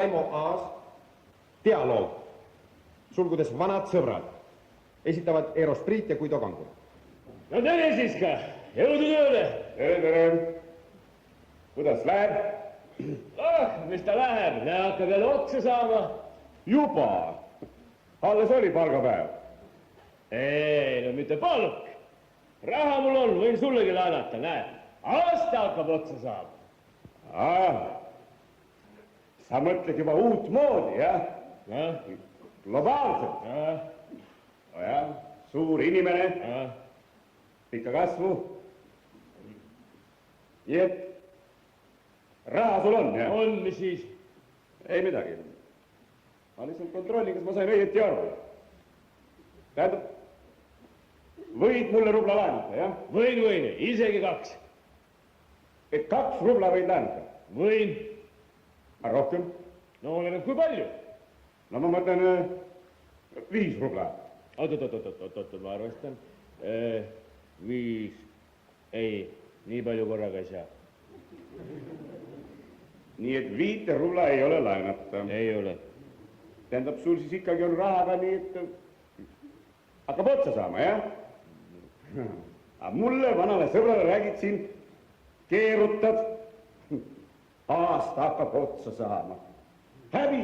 Raimo Aas, dialoog, sulgudes vanad sõbrad, esitavad Eros Priit ja Guido Kangur. No tere siis ka, jõudu tööle! Tere! Kuidas läheb? Mis ta läheb, ne hakkab jälle otsa saama. Juba? Alles oli palgapäev. Ei, no mitte palk. Raha mul on, võin sullegi laenata, näe. Aasta hakkab otsa saama. Sa mõtled juba uut moodi, jah? Globaalselt. Jah, suur inimene. Pikka kasvu. Nii et raha sul on, jah? On, mis siis? Ei midagi. Ma lihtsalt kontrollin, kas ma sain õieti aru. Tähendab, võid mulle rubla laenata, jah? Võin, isegi 2. Et 2 rubla võid laenata? Võin. A rohkem? No oleneb kui palju. No ma mõtlen 5 rubla. Oot, ma arvestan. 5, ei, nii palju korraga ei saa. Nii et 5 rubla ei ole laenata. Ei ole. Tähendab, sul siis ikkagi on rahaga nii, et hakkab otsa saama, jah? Aga mulle, vanale sõbrale, räägid siin, keerutad, aasta hakkab otsa saama. Häbi!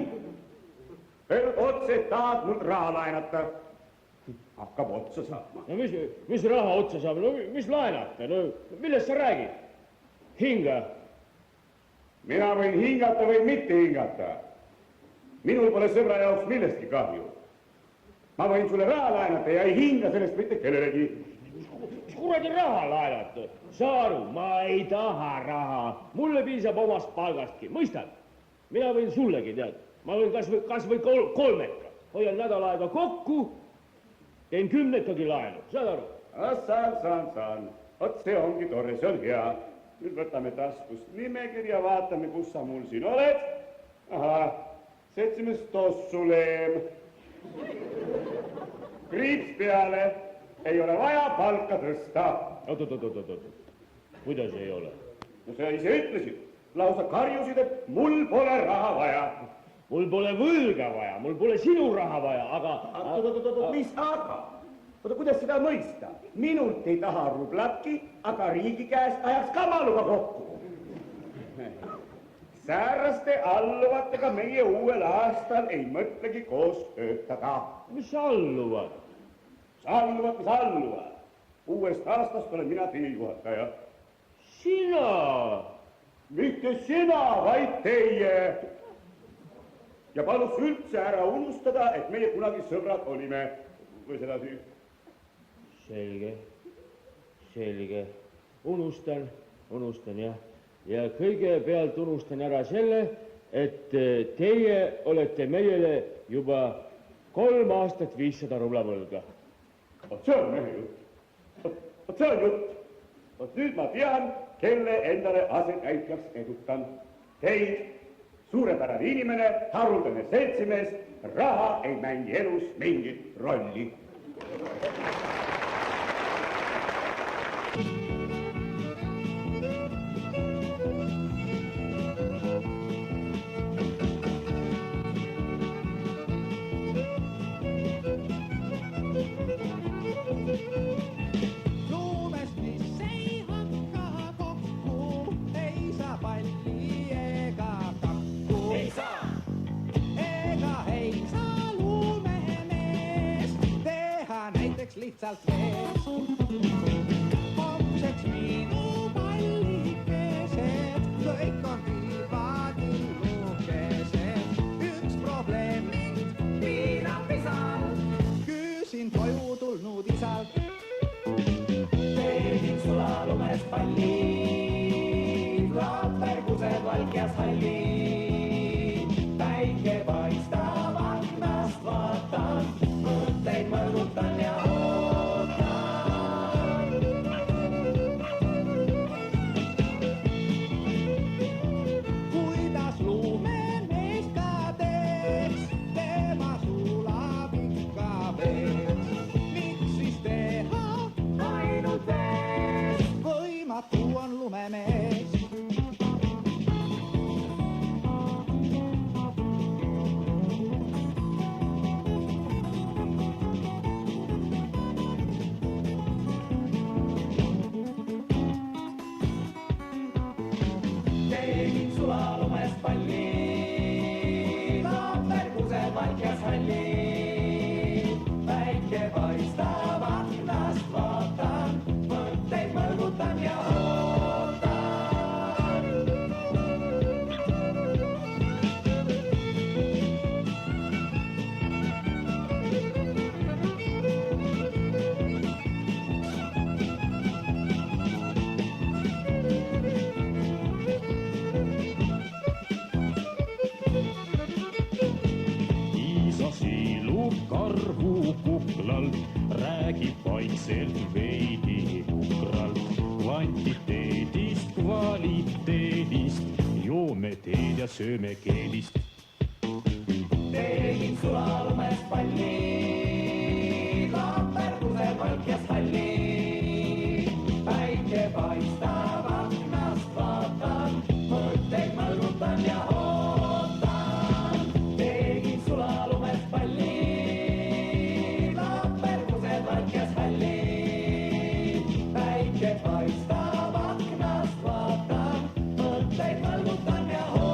Öelnud otse, et tahad mul raha laenata. Hakkab otsa saama. No mis raha otsa saama? No mis laenata? No millest sa räägid? Hinga. Mina võin hingata või mitte hingata. Minul pole sõbra jaoks millestki kahju. Ma võin sulle raha laenata ja ei hinga sellest mitte kellelegi. Mis kuradi raha laenata? Saa aru, ma ei taha raha. Mulle piisab omast palgastki. Mõistad? Mina võin sullegi teada. Ma võin kas või 3. Hoian nädal aega kokku, teen 10 laenu. Saad aru? Saan. Ot see ongi tore, see on hea. Nüüd võtame taskust nimekirja, vaatame, kus sa mul siin oled. Ahah, seltsimees Tossuleem. Kriips peale, ei ole vaja palka tõsta. Oot. Kuidas ei ole? No sa ise ütlesid, lausa karjusid, et mul pole raha vaja. Mul pole võlga vaja, mul pole sinu raha vaja, aga... Oot, mis aga? Oota, kuidas seda mõista? Minult ei taha rublatki, aga riigi käest ajaks kamaluga kokku. Sääraste alluvatega meie uuel aastal ei mõtlegi koos töötada. Mis alluvad? Mis alluvad? Uuest aastast olen mina teie juhataja. Sina? Mitte sina, vaid teie. Ja palus üldse ära unustada, et meie kunagi sõbrad olime. Või sedasi? Selge. Unustan, jah. Ja kõigepealt unustan ära selle, et teie olete meile juba 3 aastat 500 rubla võlga. Ot see on mehe jutt. Ot see on jutt. Ot nüüd ma tean, kelle endale asetäitjaks edutan. Teid, suurepärane inimene, haruldane seltsimees, raha ei mängi elus mingit rolli. Lihtsalt vees. Homseks minu pallikesed, kõik on viivad lukesed. Üks probleem mind piirab pisal, küsin koju tulnud isalt. Teedin sulalumes pallid, laapergused valkjas hallid. Päike paistab aknast, vaatan, mõtteid mõõdutan ja hallil. Päike paistab aknast, vaatan, mõtteid mõlgutan ja ootan. Isa silub karvu kuklalt, räägib vaikselt veidi nukralt. Kvantiteedist, kvaliteedist, joome teed ja sööme keelist. Tegin sulalumest palli, laperguse valkjas halli. Päike paistab aknast, vaatan, mõtteid mõlgutan ja ootan. Tegin sulalumest palli, laperguse valkjas halli. Päike paistab aknast, vaatan, mõtteid mõlgutan ja ootan.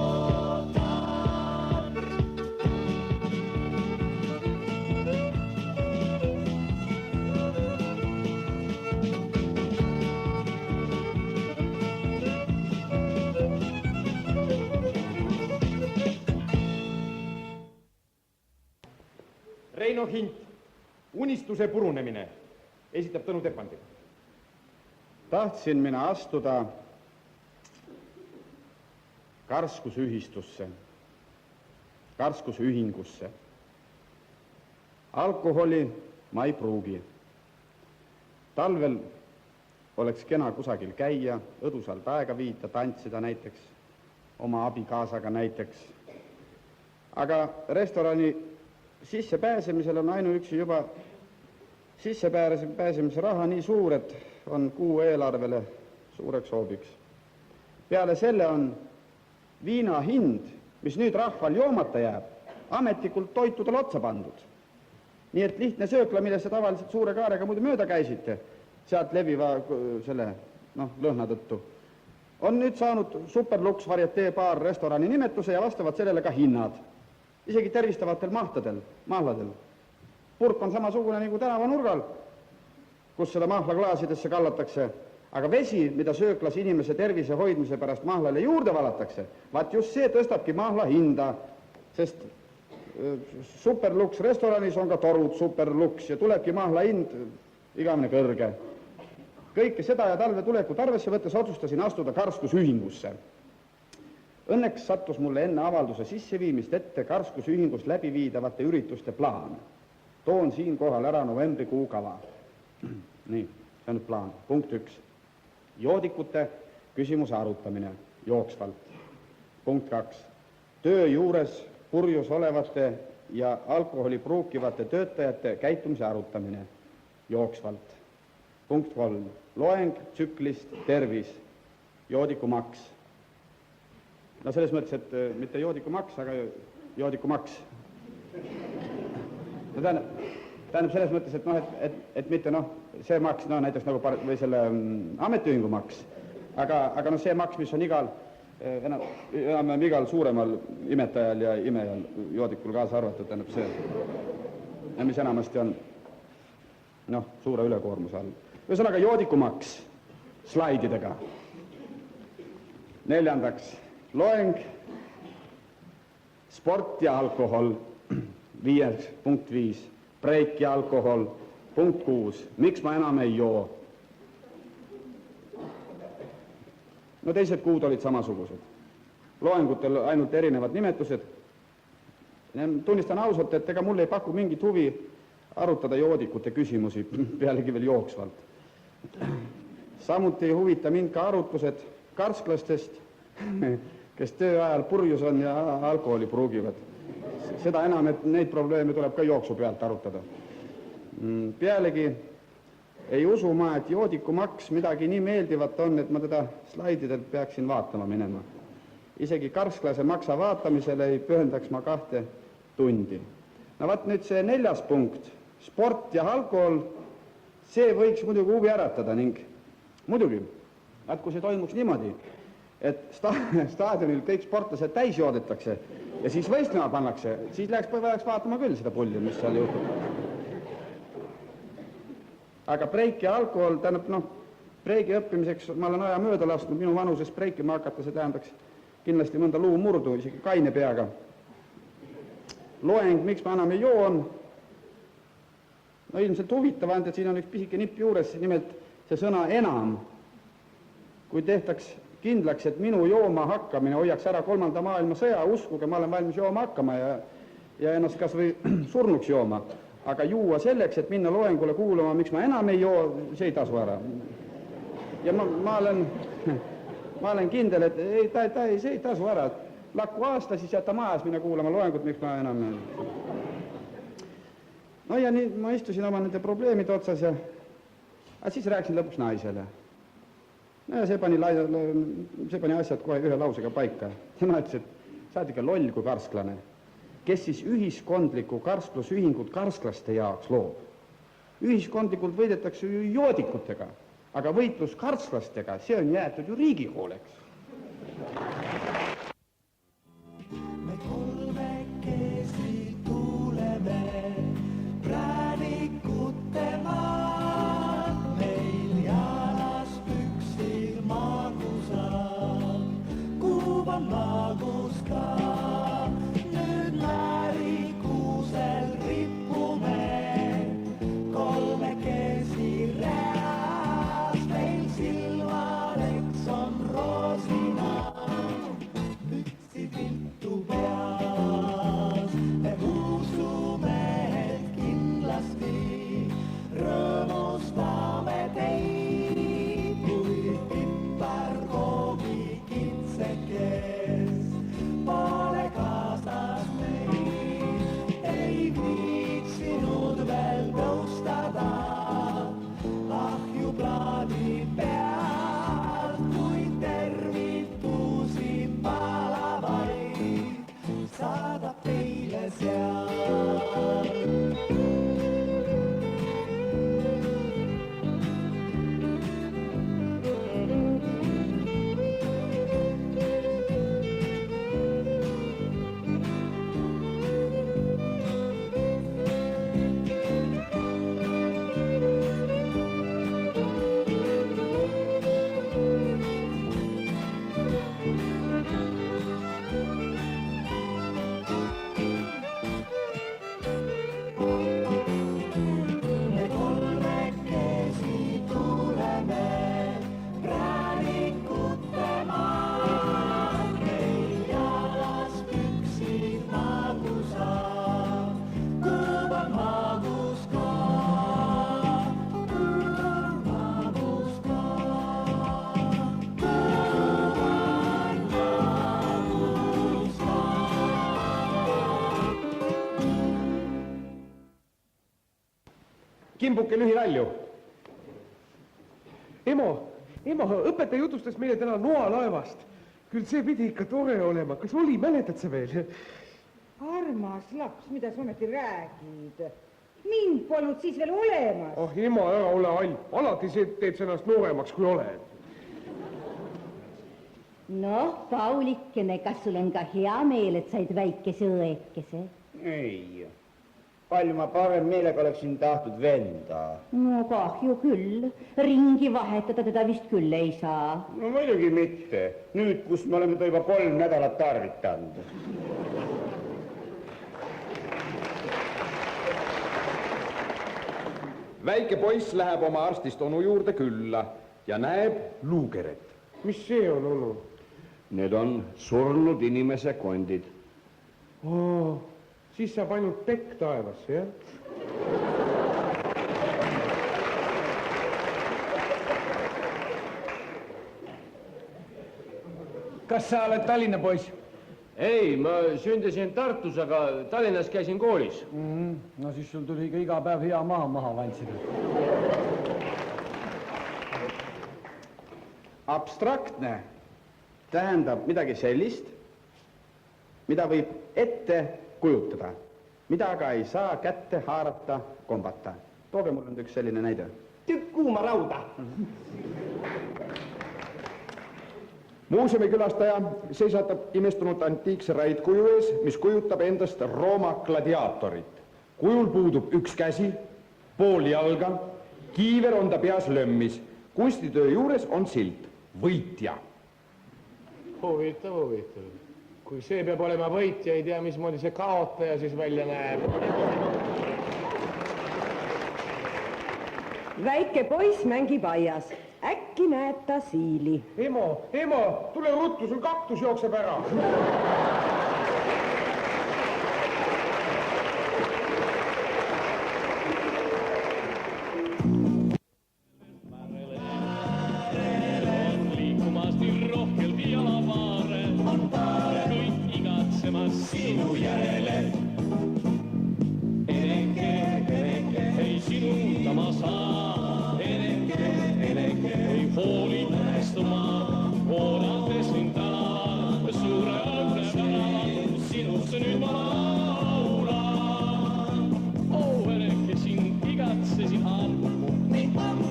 Reino Hint, Unistuse purunemine, esitab Tõnu Tepandi. Tahtsin mina astuda karskusühistusse, karskusühingusse. Alkoholi ma ei pruugi. Talvel oleks kena kusagil käia, õdusalt aega viita, tantsida näiteks, oma abikaasaga näiteks. Aga restorani sissepääsemisel on ainuüksi juba sissepääsemise raha nii suur, et on kuu eelarvele suureks hoobiks. Peale selle on viina hind, mis nüüd rahval joomata jääb, ametlikult toitudel otsa pandud. Nii et lihtne söökla, millesse tavaliselt suure kaarega muidu mööda käisite, sealt leviva selle lõhna tõttu, on nüüd saanud Superlux varietee baar restorani nimetuse ja vastavad sellele ka hinnad. Isegi tervistavatel mahladel. Purk on samasugune nagu tänavanurgal, kus seda mahla klaasidesse kallatakse, aga vesi, mida sööklas inimese tervise hoidmise pärast mahlale juurde valatakse, vaat just see tõstabki mahla hinda, sest Superlux restoranis on ka torud Superlux ja tulebki mahla hind igavene kõrge. Kõike seda ja talve tulekut arvesse võttes otsustasin astuda karskusühingusse. Õnneks sattus mulle enne avalduse sisseviimist ette karskusühingus läbiviidavate ürituste plaan. Toon siin kohal ära novembrikuu kava. Nii, see on nüüd plaan. Punkt 1. Joodikute küsimuse arutamine jooksvalt. Punkt 2. Töö juures purjus olevate ja alkoholi pruukivate töötajate käitumise arutamine jooksvalt. Punkt 3. Loeng tsüklist tervis, joodikumaks. No selles mõttes, et mitte joodikumaks, aga joodikumaks. No tähendab selles mõttes, et mitte see maks, näiteks nagu või selle ametiühingu maks, aga see maks, mis on enam igal suuremal imetajal ja imejal joodikul kaasa arvatud, tähendab see, mis enamasti on suure ülekoormuse all. Ühesõnaga joodikumaks slaididega. 4. Loeng, sport ja alkohol, 5. Punkt 5. Breik ja alkohol, punkt 6. Miks ma enam ei joo? No teised kuud olid samasugused. Loengutel ainult erinevad nimetused. Tunnistan ausalt, et ega mul ei paku mingit huvi arutada joodikute küsimusi, pealegi veel jooksvalt. Samuti ei huvita mind ka arutlused karsklastest, kes töö ajal purjus on ja alkoholi pruugivad. Seda enam, et neid probleeme tuleb ka jooksu pealt arutada. Pealegi ei usu ma, et joodikumaks midagi nii meeldivat on, et ma teda slaididelt peaksin vaatama minema. Isegi karsklase maksa vaatamisele ei pühendaks ma 2 tundi. No vaat nüüd see 4. punkt, sport ja alkohol, see võiks muidugi huvi äratada ning muidugi, et kui see toimuks niimoodi, et staadionil kõik sportlased täis joodetakse ja siis võistlema pannakse, siis läheks vaatama küll seda pulli, mis seal juhtub. Aga breik ja alkohol, tähendab, breigi õppimiseks ma olen aja mööda lasknud, minu vanuses breikima hakata, see tähendaks kindlasti mõnda luumurdu, isegi kaine peaga. Loeng, miks ma enam ei joo on? No ilmselt huvitav on, et siin on üks pisike nipp juures, nimelt see sõna enam. Kui tehtaks kindlaks, et minu jooma hakkamine hoiaks ära 3. maailmasõja, uskuge, ma olen valmis jooma hakkama ja ennast kas või surnuks jooma. Aga juua selleks, et minna loengule kuulama, miks ma enam ei joo, see ei tasu ära. Ja ma olen kindel, et see ei tasu ära. Lakku aasta, siis jäta majas minna kuulama loengut, miks ma enam... No ja nii ma istusin oma nende probleemide otsas ja siis rääkisin lõpuks naisele. No ja see pani asjad kohe ühe lausega paika. Tema ütles, et sa oled ikka loll kui karsklane. Kes siis ühiskondliku karsklusühingut karsklaste jaoks loob? Ühiskondlikult võidetakse ju joodikutega, aga võitlus karsklastega, see on jäetud ju riigi hooleks. Me kolmekesi tuleme präänikute maad, meil jalas püksil magusad, kuuban magus ka. Nüüd naarikuusel rippume, kolmekesi reas, meil silmadeks on roosinad, püksi viltu peas. Me usume, et kindlasti rõõmustame teid, kui piparkoogi kitsekes pole kaasas meid. Ei viitsinud veel tõustada ahjuplaadi pealt, kui tervitusi palavaid saadab teile seal. Me kolmekesi tuleme präänikute maad, meil jalas püksid magusad, kuuban magus ka, kuuban magus ka, kuuban magus ka. Kimbuke lühiralju. Emo, õpetaja jutustas meile täna noalaevast. Küll see pidi ikka tore olema. Kas oli, mäletad sa veel? Armas laps, mida sa ometi räägid? Mind polnud siis veel olemas. Oh, ema, ära ole all. Alati see teed sa ennast nooremaks, kui oled. Noh, Paulikene, kas sul on ka hea meel, et said väikese õekese? Ei, palju ma parem meelega oleksin tahtnud venda. No kahju küll. Ringi vahetada teda vist küll ei saa. No muidugi mitte. Nüüd, kus me oleme ta juba 3 nädalat tarvitanud. Väike poiss läheb oma arstist onu juurde külla ja näeb luugeret. Mis see on olnud? Need on surnud inimese kondid. Siis saab ainult tekk taevasse, jah? Kas sa oled Tallinna poiss? Ei, ma sündisin Tartus, aga Tallinnas käisin koolis. No siis sul tuli ka iga päev hea maha vantsida. Abstraktne tähendab midagi sellist, mida võib ette kujutada, mida aga ei saa kätte haarata, kombata. Tooge mul nüüd üks selline näide. Tükk kuuma rauda. muuseumikülastaja seisatab imestunud antiikse raidkuju ees, mis kujutab endast Rooma gladiaatorit. Kujul puudub üks käsi, pool jalga, kiiver on ta peas lömmis. Kunstitöö juures on silt võitja. Huvitav, huvitav. Kui see peab olema võitja, ei tea, mismoodi see kaotaja siis välja näeb. Väike poiss mängib aias. Äkki näeb ta siili. Emo, tule ruttu, sul kaktus jookseb ära. Liikumas nii rohkelgi jalapaare, kõik igatsemas sinu järele. Eneke, ei sinuta ma saa. Eneke, ei hooli päästuma, oodates sind täna. Suure õnne tänaval, sinusse nüüd ma laulan. Eneke, sind igatsesin ammu,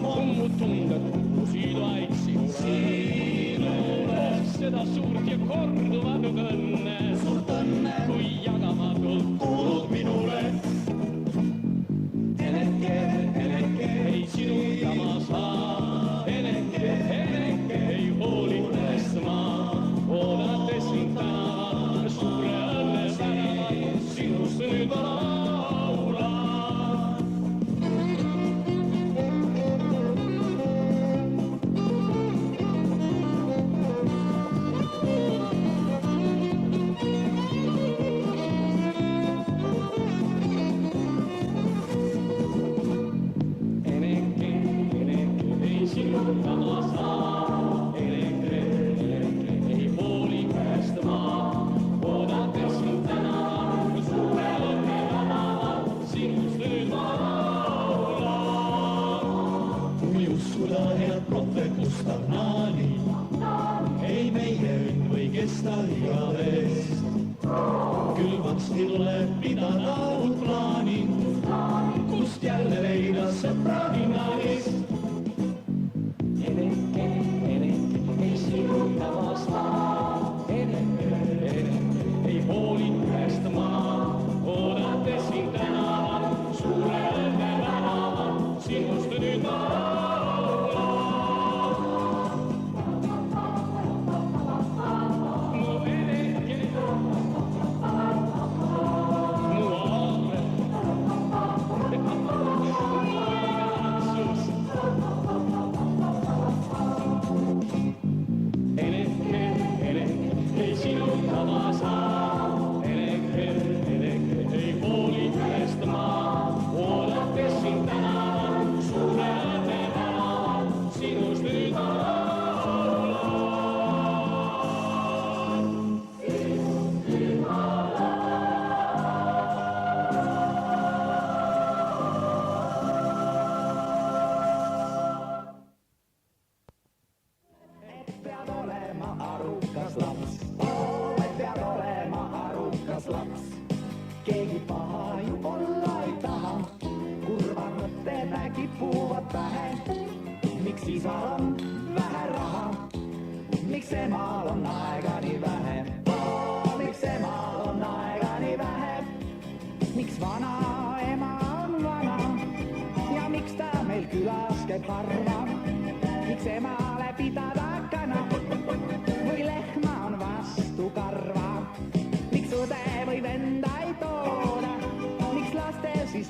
mu tunded kuulusid vaid sinule. Seda suurt ja kordumatut õnne, kui jagamatult kuulud minule. Eneke, ei sinuta ma saa. Eneke, ei hooli päästma, oodates sind tänaval. Suure õnne tänaval, sinusse nüüd ma laulan. Ei meie õnn või kesta igavest, küll varsti tuleb pidada uut plaani, kust jälle leida sõpra hinnalist. Eneke, ei sinuta ma saa. Eneke, ei hooli päästma, oodates sind tänaval. Suure õnne tänaval, sinust nüüd ma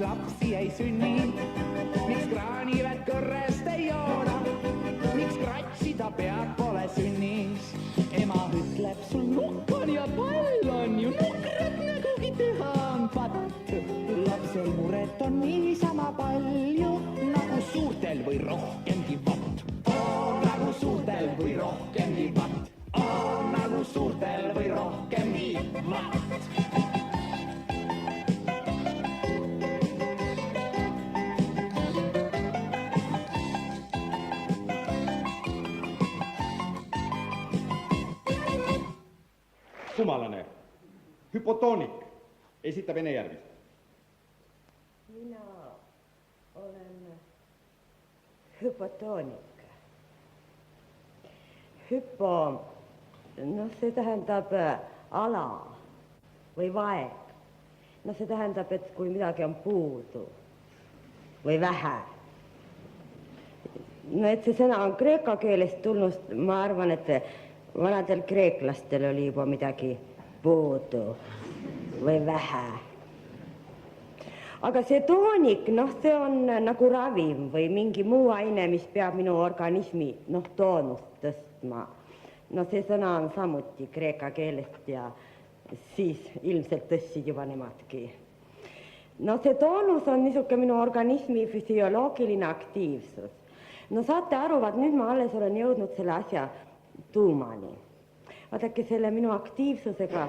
lapsi ei sünni, miks kraanivett kõrrest ei jooda, miks kratsida pead pole sünnis. Ema ütleb, sul nukk on ja pall on ju, nukrad nägugi teha on patt. Lapsel muret on niisama palju, nagu suurtel või rohkemgi vatt. Nagu suurtel või rohkemgi vatt. Nagu suurtel või rohkemgi vatt. Sumalane, hüpotoonik, esitab enne järgmist. Mina olen hüpotoonik. Hüpo noh, see tähendab ala või vaeg. No see tähendab, et kui midagi on puudu või vähe. No et see sõna on kreeka keelest tulnud, ma arvan, et vanadel kreeklastel oli juba midagi puudu või vähe. Aga see toonik, noh, see on nagu ravim või mingi muu aine, mis peab minu organismi, noh, toonust tõstma. No see sõna on samuti kreeka keelest ja siis ilmselt tõstsid juba nemadki. No see toonus on niisugune minu organismi füsioloogiline aktiivsus. No saate aru, vaat nüüd ma alles olen jõudnud selle asja tuumani. Vaadake selle minu aktiivsusega,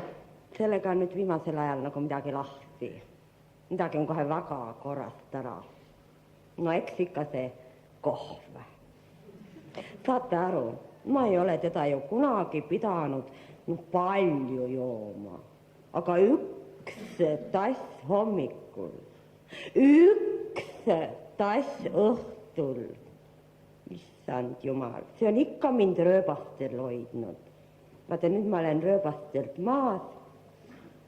sellega on nüüd viimasel ajal nagu midagi lahti. Midagi on kohe väga korrast ära. No eks ikka see kohv. Saate aru, ma ei ole teda ju kunagi pidanud palju jooma, aga üks tass hommikul, üks tass õhtul, issand jumal, see on ikka mind rööbastel hoidnud. Vaata, nüüd ma olen rööbastelt maas,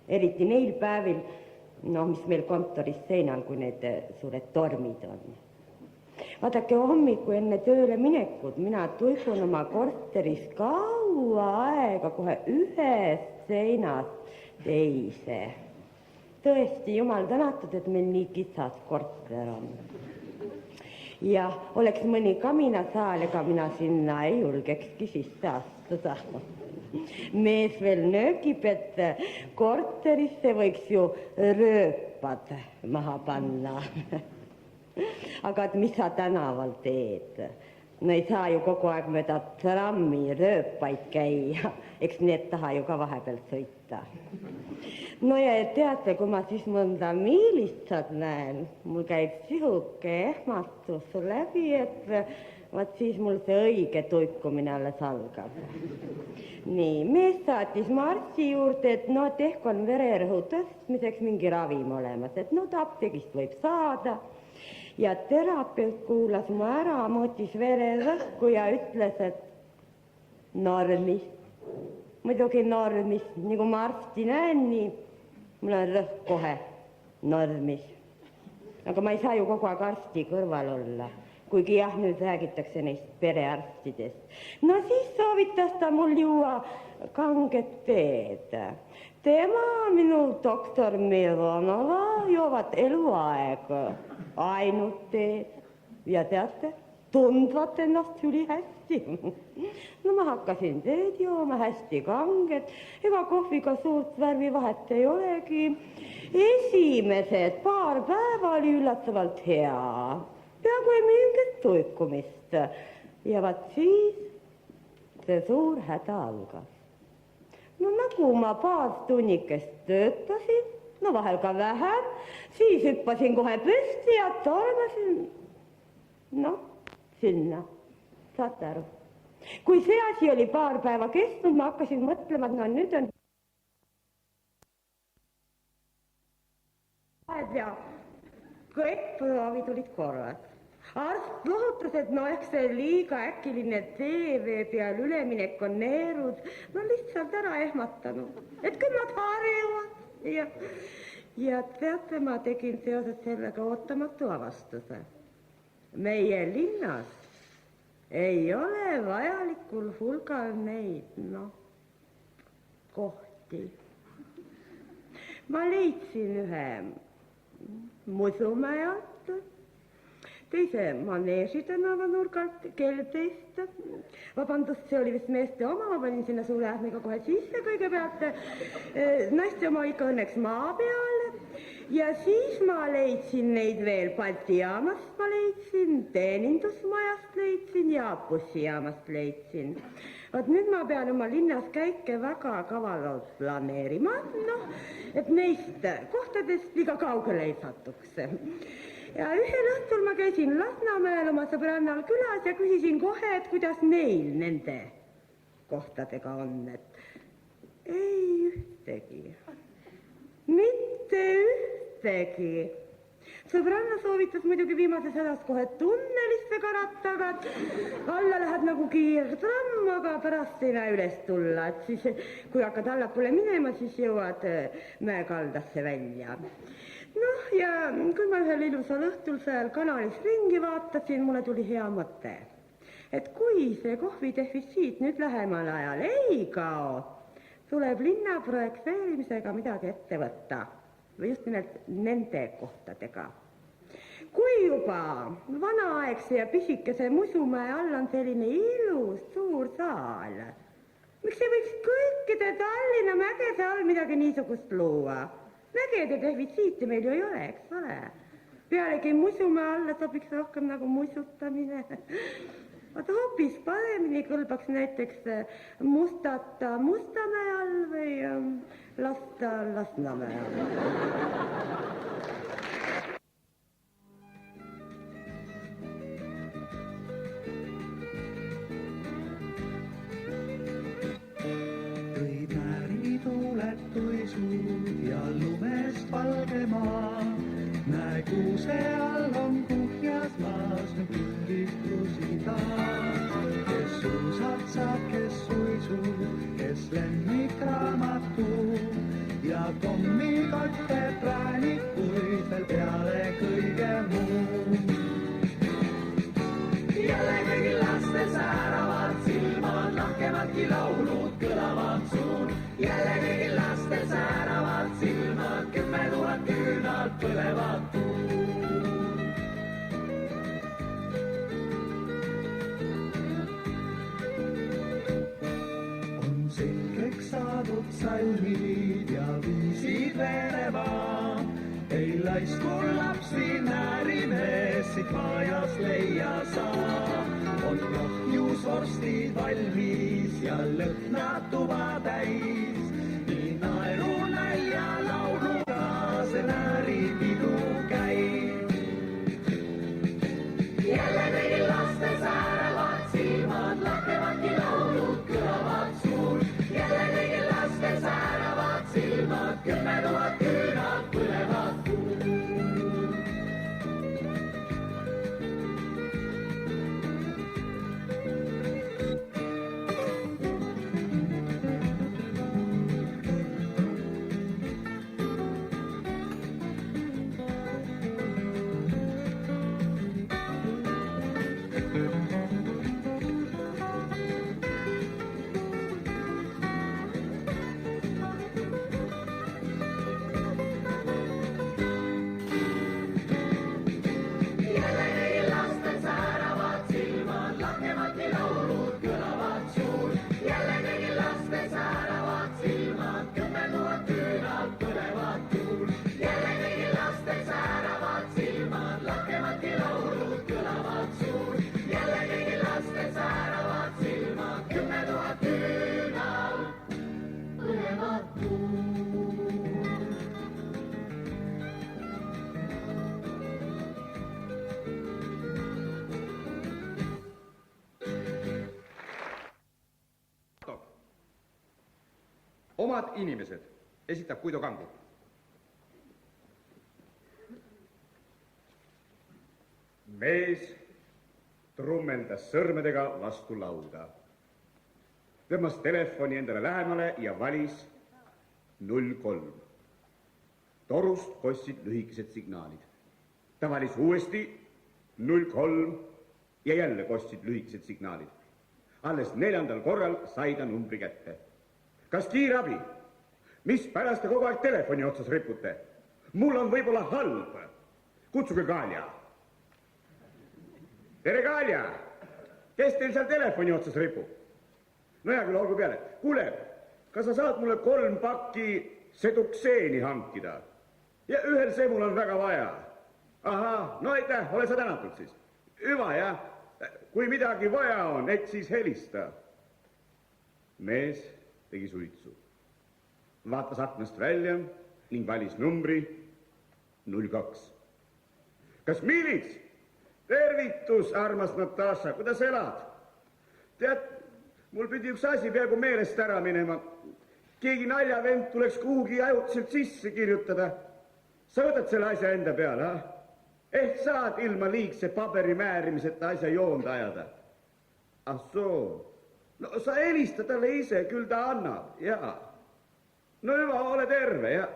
eriti neil päevil, no mis meil kontoris seinal, kui need suured tormid on. Vaadake, hommiku enne tööle minekut mina tuikun oma korteris kaua aega kohe ühest seinast teise. Tõesti, jumal tänatud, et meil nii kitsas korter on. Ja oleks mõni kaminasaal, ega mina sinna ei julgekski sisse astuda. Mees veel nöögib, et korterisse võiks ju rööpad maha panna. Aga et mis sa tänaval teed? No ei saa ju kogu aeg mööda trammi rööpaid käia, eks need taha ju ka vahepeal sõita. No ja teate, kui ma siis mõnda miilitsat näen, mul käib sihuke ehmatus läbi, et vaat siis mul see õige tuikumine alles algab. Nii, mees saatis Marsi juurde, et no ehk on vererõhu tõstmiseks mingi ravim olemas, et no ta apteegist võib saada. Ja terapeut kuulas mu ära, mõõtis vererõhku ja ütles, et normis. Muidugi normis, nii kui ma arsti näen, nii mul on rõhk kohe normis. Aga ma ei saa ju kogu aeg arsti kõrval olla, kuigi jah, nüüd räägitakse neist perearstidest. No siis soovitas ta mul juua kanget teed. Tema, minu doktor Mironova, joovad eluaeg ainult teed. Ja teate, tundvat ennast ülihästi. No ma hakkasin teed jooma, hästi kanget, ega kohviga suurt värvivahet ei olegi. Esimesed paar päeva oli üllatavalt hea. Peaaegu ei mingit tuikumist. Ja vaat siis see suur häda algas. No nagu ma paar tunnikest töötasin, no vahel ka vähem, siis hüppasin kohe püsti ja tormasin, noh, sinna, saate aru. Kui see asi oli paar päeva kestnud, ma hakkasin mõtlema, et no nüüd on ja kõik proovid olid korras. Arst lohutas, et no eks see liiga äkiline TV peal üleminek on neerud, no lihtsalt ära ehmatanud, et küll nad harjuvad. Ja teate, ma tegin seoses sellega ootamatu avastuse. Meie linnas ei ole vajalikul hulgal neid, noh, kohti. Ma leidsin ühe Musumäe alt, teise Maneesi tänava nurgalt, Keldeist. Vabandust, see oli vist meeste oma, ma panin sinna suure ähmiga kohe sisse kõigepealt. Naiste oma ikka õnneks maa peal. Ja siis ma leidsin neid veel Balti jaamast ma leidsin, teenindusmajast leidsin ja bussijaamast leidsin. Vaat nüüd ma pean oma linnas käike väga kavalalt planeerima, noh, et neist kohtadest liiga kaugele ei satuks. Ja ühel õhtul ma käisin Lasnamäel oma sõbrannal külas ja küsisin kohe, et kuidas neil nende kohtadega on, et ei ühtegi, mitte ühtegi. Sõbranna soovitas muidugi viimases hädas kohe tunnelisse karata, aga alla lähed nagu kiirtramm, aga pärast ei näe üles tulla, et siis kui hakkad allapoole minema, siis jõuad mäekaldasse välja. Noh, ja kui ma ühel ilusal õhtul seal kanalis ringi vaatasin, mulle tuli hea mõte, et kui see kohvidefitsiit nüüd lähemal ajal ei kao, tuleb linna projekteerimisega midagi ette võtta. Või just nimelt nende kohtadega. Kui juba vanaaegse ja pisikese Musumäe all on selline ilus suur saal, miks ei võiks kõikide Tallinna mägede all midagi niisugust luua? Mägede defitsiiti meil ju ei ole, eks ole? Pealegi Musumäe alla sobiks rohkem nagu musutamine. Vaata hoopis paremini kõlbaks näiteks mustata Mustamäe all või lasta Lasnamäe all. Tõid määrituuled tuisud ja lumest valge maa. Näe kuuse all on kuhjas maas nüüd üldistlusi taas. Kes suusad saab, kes suisu, kes lemmikraamatu ja kommikotte präänikuid veel peale kõige muu. Jälle kõigil lastel sääravad silmad, lahkemadki laulud kõlavad suun. Jälle kõigil lastel sääravad silmad, 10 000 küünalt põlevad kuun. On selgeks saadud salmid ja viisid Venemaa. Ei laisku lapsi näärimees siit majas leia saa. On rohjus vorstid valmis ja lõhnad tuba täis. Nii naeru nälja lauluga see nääripidu käib. Jälle kõigil lastel sääravad silmad, lahkevadki laulud kõlavad suur. Jälle kõigil lastel sääravad silmad, 10 000 küünalt põlevad kuun. Omad inimesed esitab Guido Kangi. Mees trummeldas sõrmedega vastu lauda. Tõmbas telefoni endale lähemale ja valis 03. Torust kostsid lühikesed signaalid. Ta valis uuesti 03 ja jälle kostsid lühikesed signaalid. Alles 4. korral sai ta numbri kätte. Kas kiirabi? Mis pärast te kogu aeg telefoni otsas ripute? Mul on võib-olla halb. Kutsuge Kalja. Tere, Kalja! Kes teil seal telefoni otsas ripub? No hea küll, olgu peale. Kuule, kas sa saad mulle 3 pakki sedukseeni hankida? Ja ühel semul on väga vaja. Ahaa, no aitäh, ole sa tänatud siis. Hüva, jah. Kui midagi vaja on, et siis helista. Mees tegi suitsu. Vaatas aknast välja ning valis numbri 02. Kas Milits? Tervitus, armas Natasha, kuidas elad? Tead, mul pidi üks asi peaaegu meelest ära minema. Keegi naljavend tuleks kuhugi ajutiselt sisse kirjutada. sa võtad selle asja enda peale, ehk saad ilma liigse paberi määrimiseta asja joonda ajada. Ah soo, no sa helista talle ise, küll ta annab, jaa. No hüva, ole terve ja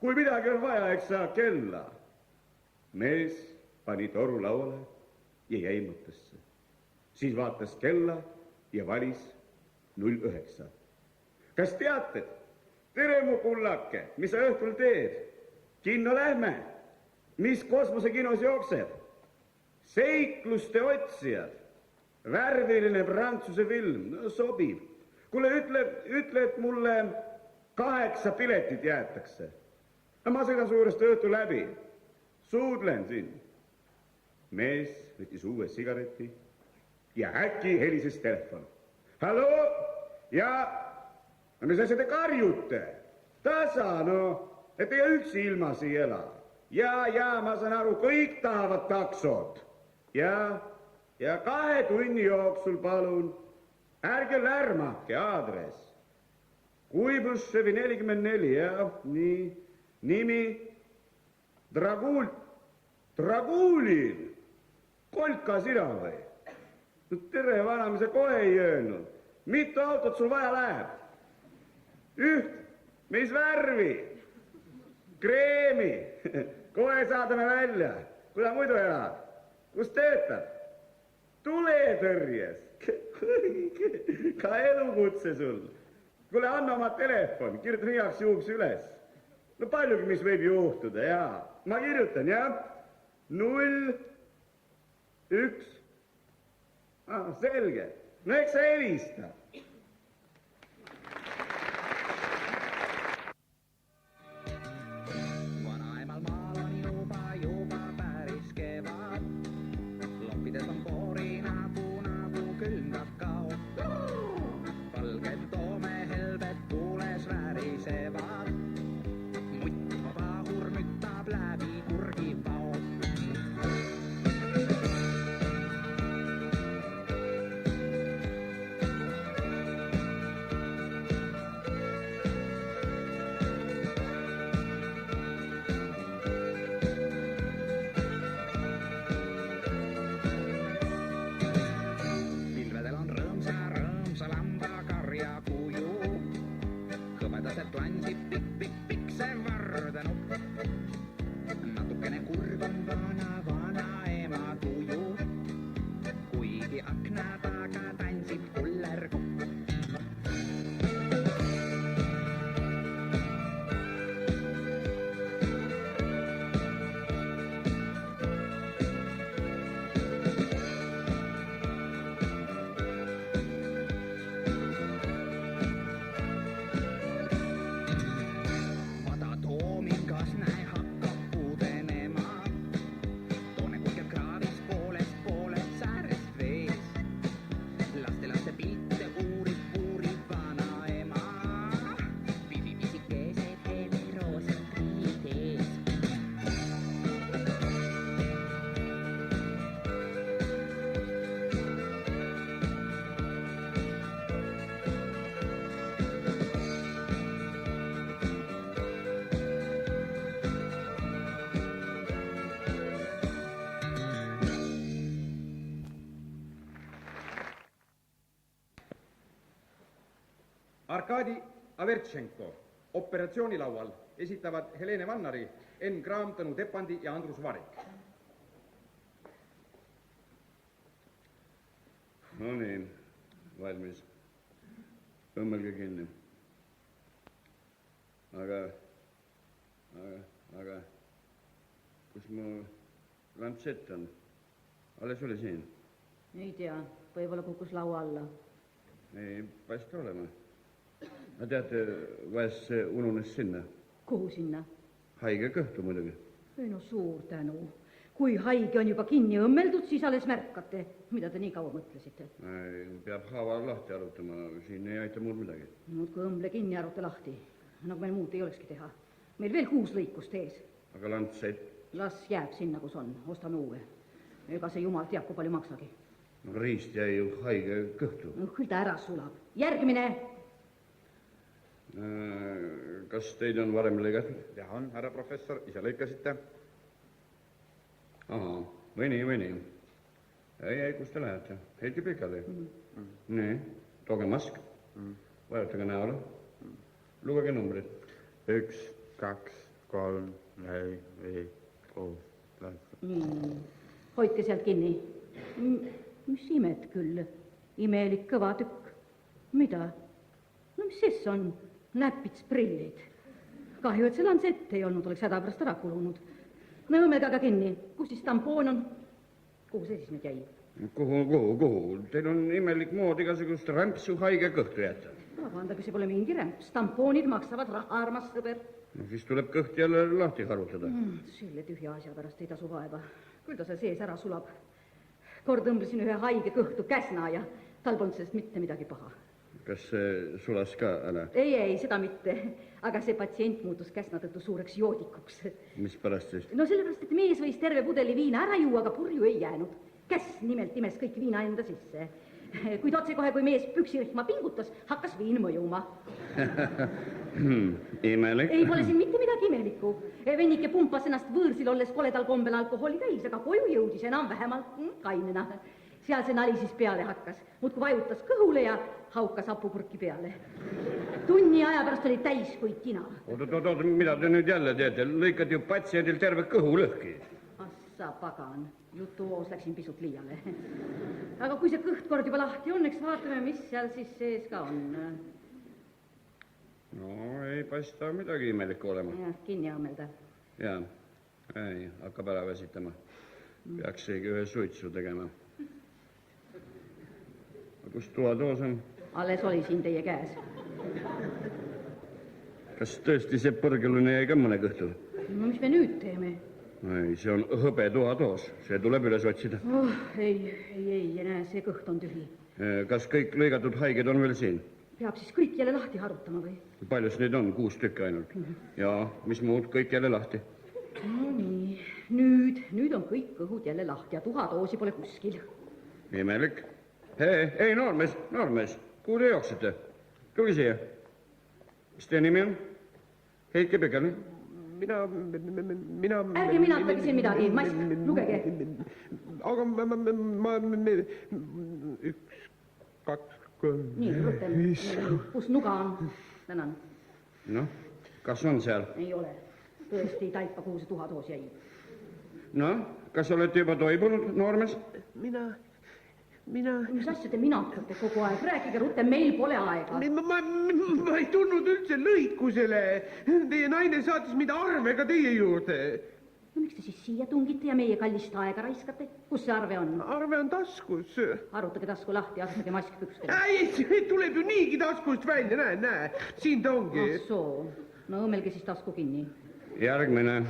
kui midagi on vaja, eks saa kella. Mees pani toru lauale ja jäi mõttesse. Siis vaatas kella ja valis 09. Kas teate? Tere mu kullake, mis sa õhtul teed? Kinno lähme. Mis kosmosekinos jookseb? Seikluste otsijad. Värviline prantsuse film, no sobib. Kuule, ütle, et mulle 8 piletit jäetakse. Ma sõidan suurest õhtu läbi. Suudlen siin. Mees võttis uue sigareti ja äkki helises telefon. Halloo? Ja, mis asja te karjute? Tasa, no, et ei üksi ilmas ei ela. Ja, ma saan aru, kõik tahavad taksot. Ja 2 tunni jooksul palun. Ärge lärmake, aadress. Kuibussevi 44, jah, nii, nimi Dragulin. Kolka sina või? Tere, vana, mis sa kohe ei öelnud. Mitu autot sul vaja läheb? Üht, mis värvi? Kreemi. Kohe saadame välja. Kuida muidu elad? Kus töötab? Tuletõrjes. Ka elukutse sul. Kuule, anna oma telefon, kirjutan heaks juhuks üles. No paljugi, mis võib juhtuda, jaa. Ma kirjutan, jah? 0, 1. Selge. No eks sa helista. Vanaemal maal on juba päris kevad. Loppides on koori nagu külmkad kaod. Valged toomehelbed kuules väärisevad. Mutt pahur müttab läbi kurgipaod. Pikk see vardanu. Natukene kurb on vana ema tuju. Kuigi akna taga tantsib kullergu. Arkadi Avertšenko operatsioonilaual esitavad Helene Vannari, Enn Kraam, Tõnu Tepandi ja Andrus Varik. No nii, valmis. Õmmelge kinni. Aga, kus mu lantsett on? Alles oli siin? Ei tea, võib-olla kukkus laua alla. Ei paista olema. No teate, vahest see ununes sinna. Kuhu sinna? Haige kõhtu muidugi. Ei no suur tänu. Kui haige on juba kinni õmmeldud, siis alles märkate. Mida te nii kaua mõtlesite? Peab haava lahti arutama, siin ei aita muud midagi. Muudkui õmble kinni aruta lahti. Nagu meil muud ei olekski teha. Meil veel 6 lõikust ees. Aga lantsett? Las jääb sinna, kus on. Ostame uue. Ega see jumal teab, kui palju maksagi. No riist jäi ju haige kõhtu. No küll ta ära sulab. Järgmine! Kas teid on varem lõigatud? Ja on, härra professor, ise lõikasite. Aha, või nii. Ei, kus te lähete? Heitke pikali. Nii, tooge mask. Vajutage näole. Lugege numbrid. 1, 2, 3, 4, 5, 6, 7. Hoidke sealt kinni. Mis imet küll? Imelik kõva tükk. Mida? No mis siis on? Näpits prillid. Kahju, et see lansett ei olnud, oleks hädapärast ära kulunud. Nõmmega ka kinni. Kus siis tampoon on? Kuhu see siis nüüd jäi? Kuhu? Teil on imelik mood igasugust rämpsu haige kõhtu jätta. Vabandage, see pole mingi rämps. Tampoonid maksavad raha, armas sõber. No siis tuleb kõht jälle lahti harutada. Selle tühja asja pärast ei tasu vaeva. Küll ta seal sees ära sulab. Kord õmblesin ühe haige kõhtu käsna ja tal polnud sellest mitte midagi paha. Kas see sulas ka ära? Ei, seda mitte. Aga see patsient muutus käsna tõttu suureks joodikuks. Mis pärast siis? No sellepärast, et mees võis terve pudeli viina ära juua, aga purju ei jäänud. Käs nimelt imes kõik viina enda sisse. Kuid otsekohe, kui mees püksirihma pingutas, hakkas viin mõjuma. Imelik? Ei pole siin mitte midagi imelikku. Vennike pumpas ennast võõrsil olles koledal kombel alkoholi täis, aga koju jõudis enam-vähemalt kainena. Seal see nali siis peale hakkas. Muudku vajutas kõhule ja haukas hapupurki peale. Tunni aja pärast oli täis kui tina. Oot, mida te nüüd jälle teete? Lõikad ju patsiendil terve kõhu lõhki. Assa pagan, jutuoos läksin pisut liiale. Aga kui see kõht kord juba lahti on, eks vaatame, mis seal siis sees ka on. No ei paista midagi imelikku olema. Ja, kinni õmmelda. Jaa, ei, hakkab ära väsitama. Peaks seegi ühe suitsu tegema. Kus tuatoos on? Alles oli siin teie käes. Kas tõesti see põrgelune jäi ka mõne kõhtu? No mis me nüüd teeme? Ei, see on hõbe tuatoos. See tuleb üles otsida. Ei, näe, see kõht on tühi. Kas kõik lõigatud haiged on veel siin? Peab siis kõik jälle lahti harutama või? Paljus neid on? 6 tükki ainult. Ja mis muud, kõik jälle lahti? No nii, nüüd on kõik kõhud jälle lahti ja tuhadoosi pole kuskil. Imelik. Ei, noormees, kuhu te jooksete? Tulge siia. Mis teie nimi on? Heitke pikali. Mina... Ärge minatage siin midagi, mask, lugege. Aga ma... 1, 2, 3... Nii, rutem. Kus nuga on? Tänan. Noh, kas on seal? Ei ole. Tõesti ei taipa, kuhu see tuhadoos jäi. Noh, kas olete juba toibunud, noormees? Mina... Mis asja te minatate kogu aeg? Rääkige rutem, meil pole aega. Ma ei tulnud üldse lõikusele. Teie naine saatis mida arvega teie juurde. No miks te siis siia tungite ja meie kallist aega raiskate? Kus see arve on? Arve on taskus. Harutage tasku lahti ja asetage mask pükstele. Ei, tuleb ju niigi taskust välja, näe. Siin ta ongi. Ah soo. No õmmelge siis tasku kinni. Järgmine.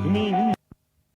mind